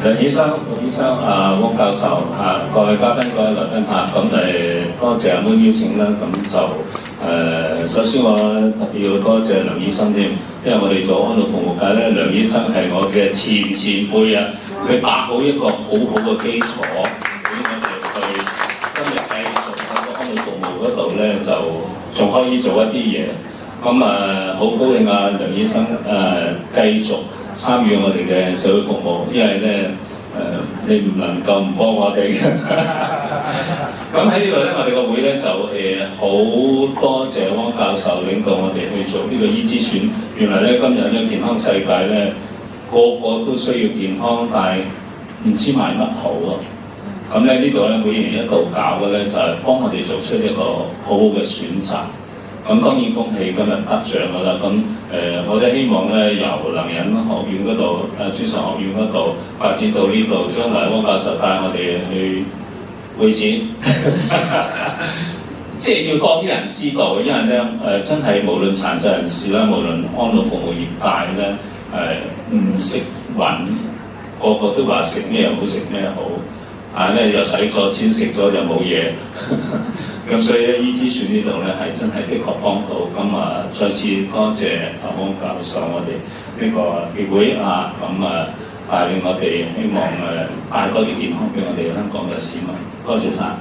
梁醫生、汪教授各位嘉賓、各位來賓咁多謝阿 Moon 邀請啦。咁就首先我特別要多謝梁醫生添，因為我哋做安老服務界咧，梁醫生係我嘅前輩啊，佢打好一個好嘅基礎，俾我哋去今日繼續喺個安老服務嗰度咧，就仲可以做一啲嘢。咁好高興梁醫生繼續參與我哋嘅社會服務，因為咧你唔能夠唔幫我哋嘅。咁喺呢度咧，我哋個會咧就好多謝汪教授領導我哋去做呢個醫諮選。原來咧今日咧健康世界咧個個都需要健康，但係唔知買乜好啊。咁咧呢度咧每年一度搞嘅咧就係幫我哋做出一個好好嘅選擇。咁當然恭喜今日得獎㗎啦！咁我哋希望咧由能仁學院嗰度、專上學院嗰度發展到呢度，將來汪教授帶我哋去會展，即係要多啲人知道，因為咧真係無論殘疾人士啦，無論安老服務業界咧唔識揾，個個都話食咩好食咩好，但係咧又使咗錢食咗就冇嘢。咁所以咧，醫諮選呢度咧係真係的確幫到。咁再次多謝汪教授，我哋呢個協會帶領我哋希望帶多啲健康俾我哋香港嘅市民。多謝晒。